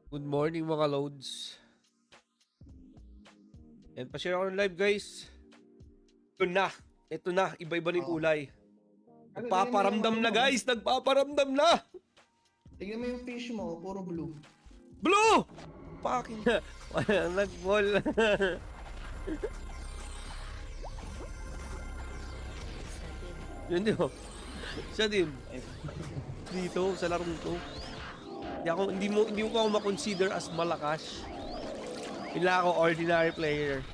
Good morning mga loads. And pa-share ako ng live guys. Ito na. Ito na. Iba-iba na yung kulay. Nagpaparamdam na guys. Nagpaparamdam na. Tignan mo yung fish mo, puro blue. Blue! Fucking na. Walang nag-ball. Yun din oh. Siya din. Dito, sa larong to. Hindi mo pa ako makonsider as malakas. Bila ako ordinary player.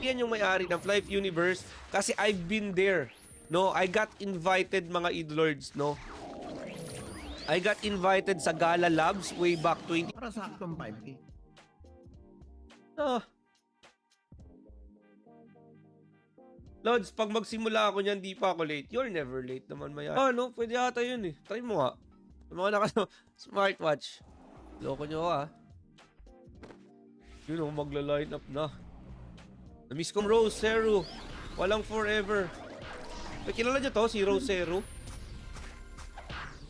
Yan yung may-ari ng Flight Universe kasi I've been there. No, I got invited mga idlords, no. I got invited sa Gala Labs way back 20. Para sa aktong 5K. Ah. Lods, pag magsimula ako niyan, di pa ako late. You're never late naman, maya. Ah, no? Pwede ata yun eh. Try mo nga. Yung mga naka-smartwatch. Loko nyo ah. Yun oh, magla-line up na. Na-miss kong Rose Zero. Walang forever. May kilala nyo to, si Rose Zero?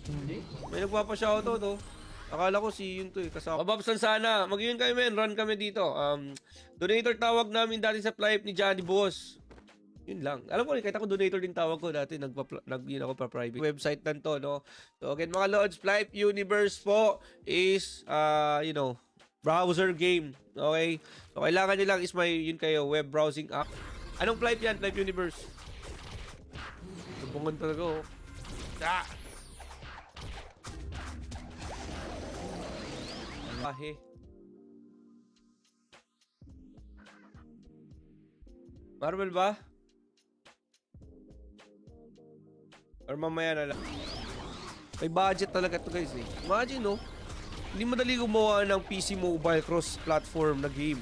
Hindi? May nagpapashoutout to. Akala ko si yun to eh. Kasama. Mababsan sana. Mag-yun kayo men. Run kami dito. Donator tawag namin dati sa Flight ni Johnny Boss. Yun lang. Alam ko, kahit ako donator din tawag ko dati. Yun ako pa-private. Website lang to, no? So again, mga Lods, Flight Universe po is, browser game. Okay? So kailangan nyo lang is may, yun kayo, web browsing app. Anong Flight yan? Flight Universe. Nabungan talaga, oh. Ah! Ahe. Marvel ba? Or mamaya na lang. May budget talaga ito guys eh. Imagine no, hindi madali gumawa ng PC mobile cross-platform na game.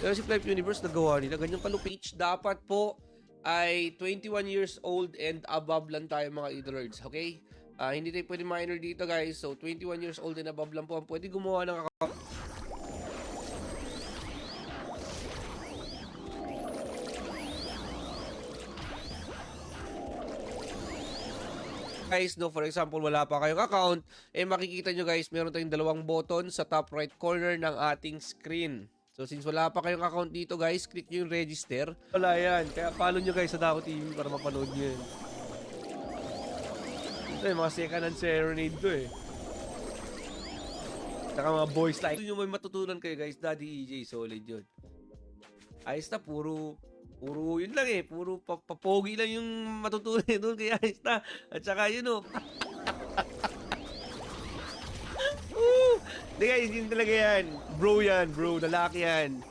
Pero si Flight Universe nagawa nila. Ganyang kalupage. Dapat po ay 21 years old and above lang tayo mga idlords. Okay? Hindi tayo pwede minor dito guys. So 21 years old and above lang po ang pwede gumawa ng account. Guys, no, for example, wala pa kayong account, makikita nyo guys, meron tayong dalawang button sa top right corner ng ating screen. So, since wala pa kayong account dito guys, click nyo yung register. Wala yan. Kaya follow nyo guys sa Dako TV para mapanood nyo yun. Ito yung mga second hand serenade to eh. Saka mga boys like. Ito yung may matutunan kayo guys, Daddy EJ, solid yun. Ayos na, puro yun lang eh. Puro papogi lang yung matutunan doon kaya ayos na. At saka yun oh. Hindi guys, yun talaga yan. Bro yan, bro. Lalaki yan.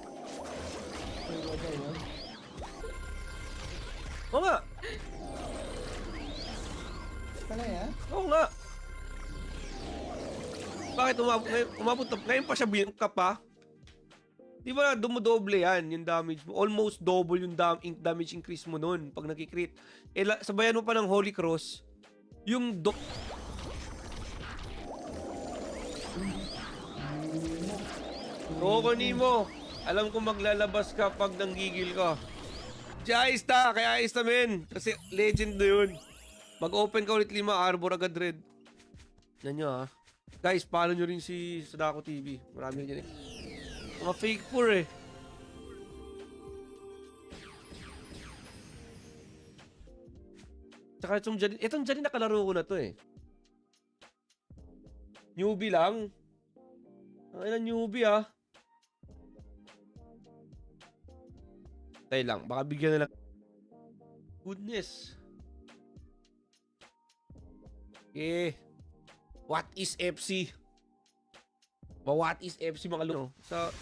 Oo nga. Pala yan? Oo nga. Bakit umabot na? Ngayon pa siya ka pa? Di ba dumodoble yan yung damage mo? Almost double yung damage increase mo nun pag nakikrit. Sabayan mo pa ng Holy Cross. Yung Oo, Nemo. Alam ko maglalabas ka pag nanggigil ka. Si Ais ta, kaya Ais ta men. Kasi legend na yun. Mag-open ka ulit 5, Arbor agad red. Yan nyo ha. Guys, follow nyo rin si Sadako TV. Marami rin yan eh. Mga fake poor eh. Tsaka itong dyan nakalaro ko na to eh. Newbie lang. Ang ina newbie ah. Tayo lang, baka bigyan na lang. Goodness. Eh. What is FC? What is FC mga lolo?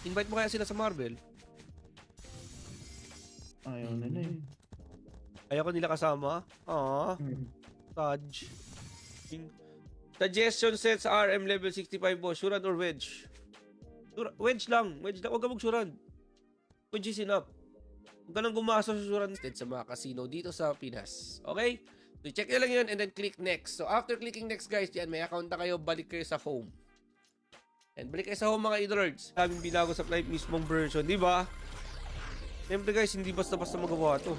Invite mo kaya sila sa Marvel? Ayaw nila eh. Ayaw ko nila kasama? Taj. Suggestion sets RM level 65 boss. Shurad or wedge? Wedge lang. Wedge lang. Huwag ka mag-shurad. Wedge is enough. Huwag ka nang gumasa sa shurad. Sa mga casino dito sa Pinas. Okay? So check nyo lang yun and then click next. So after clicking next guys, yan, may account na kayo. Balik kayo sa home. And balik kayo sa home mga idlords. Kaming binago sa Flight mismong version. Di ba? Siyempre guys, hindi basta-basta magawa to.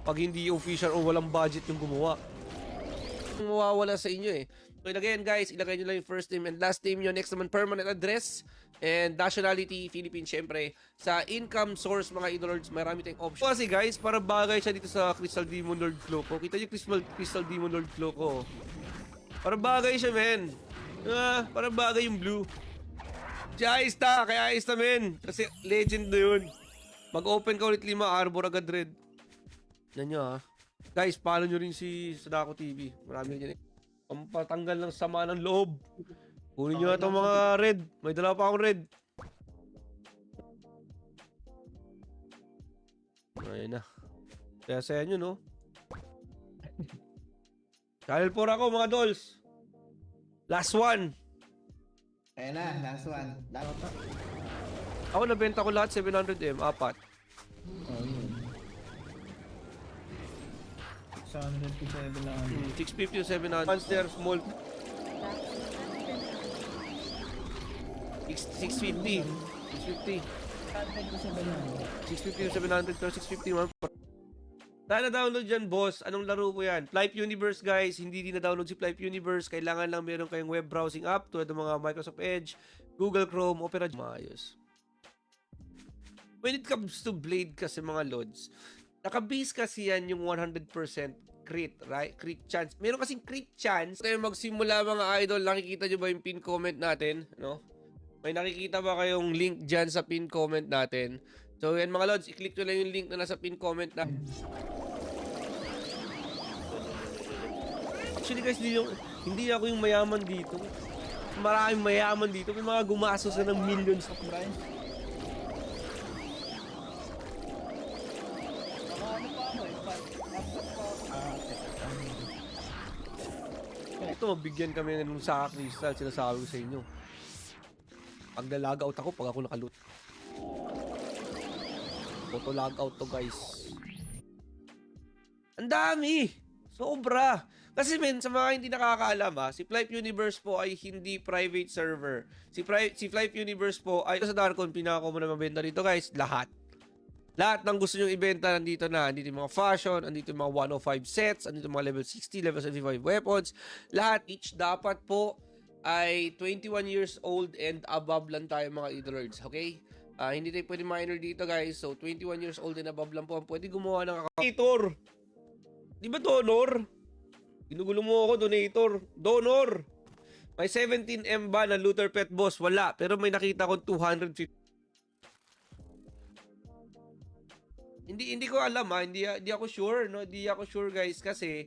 Pag hindi official o walang budget yung gumawa. Mawawala sa inyo eh. So again guys, ilagay nyo lang yung first name and last name nyo. Next naman, permanent address and nationality, Philippines syempre. Sa income source mga idolords, marami tayong option. Kasi guys, para bagay siya dito sa Crystal Demon Lord Flow ko. Kita nyo Crystal Demon Lord Flow ko. Para bagay siya, men. Para bagay yung blue. Siya ayos ta, kaya ayos na, men. Kasi legend na yun. Mag-open ka ulit 5, Arbor agad red. Yan nyo ha. Guys, follow nyo rin si Sadako TV. Marami rin yan eh. Pampatanggal ng sama ng loob. Kunin nyo na itong mga red. May dala pa akong red. Ayun na. Kaya sa inyo, no? Channel 4 ako, mga dolls. Last one. Ayan na, last one. Dapat pa. Ako nabenta ko lahat 700M, 4. Oh, yun. 657 lang. 650 to 700. Monster, small. 650. 650. 650 to 700 pero 650 man. Tayo na-download dyan, boss. Anong laro po yan? Flight Universe, guys. Hindi din na-download si Flight Universe. Kailangan lang meron kayong web browsing app tulad ng mga Microsoft Edge, Google Chrome, Opera. Maayos. When it comes to Blade kasi mga lods, naka-base kasi yan yung 100% crit, right? Crit chance. Meron kasing crit chance. Tayo magsimula mga idol. Nakikita nyo ba yung pin comment natin? No? May nakikita ba kayong link dyan sa pin comment natin? So yan mga lods, i-click nyo lang yung link na nasa pin comment na. Actually guys, hindi ako yung mayaman dito. Maraming mayaman dito. May mga gumastos na ng millions of price. Ito, mabigyan kami ng Saka Crystal. Sinasabi ko sa inyo. Pag na-log out ako, pag ako nakalut. Auto log out to guys. Ang dami! Sobra! Kasi men, sa mga hindi nakakaalam si Flight Universe po ay hindi private server. Si Flight Universe po ay sa Darkon, pinaka mo na mabenta dito guys, lahat. Lahat ng gusto nyong ibenta nandito na. Andito yung mga fashion, andito yung mga 105 sets, andito yung mga level 60, level 75 weapons. Lahat, each dapat po ay 21 years old and above lang tayo mga idolords, okay? Hindi tayo pwede minor dito guys. So 21 years old and above lang po ang pwede gumawa ng donator. Di ba donor? Ginugulo mo ako, donator. Donor. May 17M ba na Luther Pet Boss? Wala. Pero may nakita ko 250. Hindi ko alam Hindi ako sure, no? Hindi ako sure guys kasi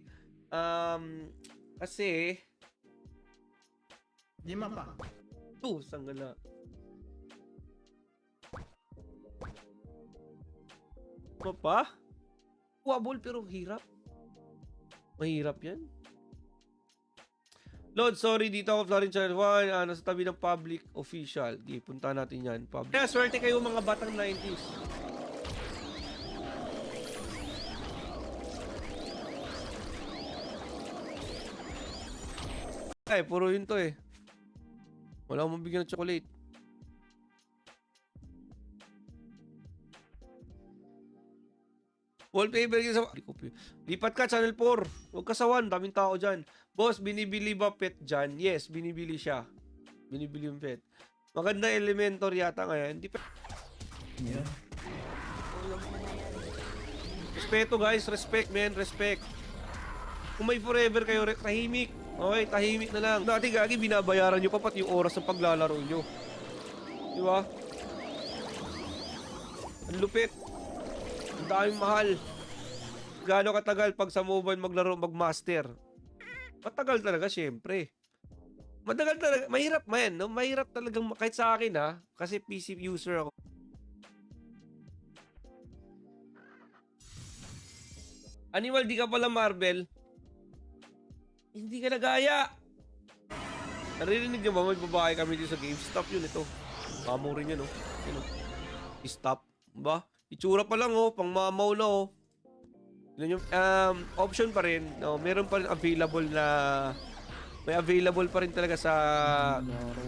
Lima pa. Sanggala. Ano pa? Wabol pero hirap. Mahirap yan. Lord, sorry, dito ako Florin Channel 1. Nasa tabi ng public official. Di, punta natin yan. Public. Kaya swerte kayo mga batang 90s. Ay, puro yun to eh. Wala akong mabigyan ng chocolate. Wallpaper yun sa... Lipat ka, Channel 4. Huwag ka sa 1. Daming tao dyan. Boss, binibili ba pet dyan? Yes, binibili siya. Binibili yung pet. Maganda Elementor yata ngayon. Hindi pa... Yeah. Respeto guys. Respect, man. Respect. Kung may forever kayo, tahimik. Okay, tahimik na lang. Dati gagi, binabayaran nyo pa pati yung oras ng paglalaro nyo. Di ba? Ang lupit. Ang daming mahal. Gaano katagal pag sa mobile maglaro, magmaster? Matagal talaga, syempre. Matagal talaga. Mahirap man, no? Mahirap talagang, kahit sa akin kasi PC user ako. Animal, di ka pala Marvel. Hindi ka nagaya. Naririnig niyo ba? May babae kami dito sa GameStop yun ito. Mamaw rin yun, no? Yun, no? Stop. Ba? Itsura pa lang, pang mamaw na, Yun yung, option pa rin, no? Meron pa rin available na, may available pa rin talaga sa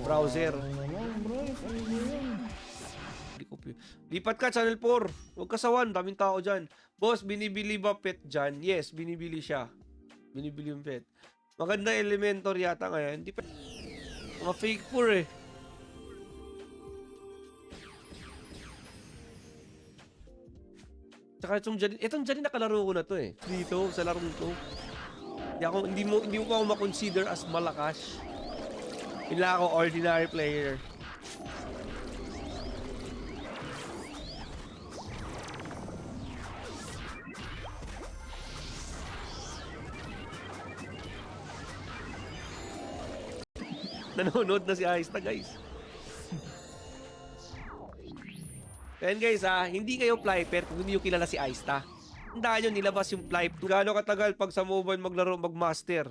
browser. Lipat ka, Channel 4. Huwag ka sa 1, daming tao dyan. Boss, binibili ba pet dyan? Yes, binibili siya. Binibili yung pet. Maganda Elementor yata ngayon. Hindi pa... Mga fake poor eh. Tsaka itong Janine nakalaro ko na to eh. Dito, sa larong to. Hindi mo pa ako makonsider as malakas. Hindi ako ordinary player. Nanonood na si Aista, guys. Ayan guys hindi kayo Flyper kung hindi nyo kilala si Aista. Tandaan nyo, nilabas yung Flype 2. Gaano katagal pag sa mobile maglaro, magmaster?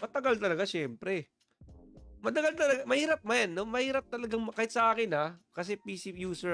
Matagal talaga, syempre. Matagal talaga. Mahirap man, no? Mahirap talagang, kahit sa akin kasi PC user ako.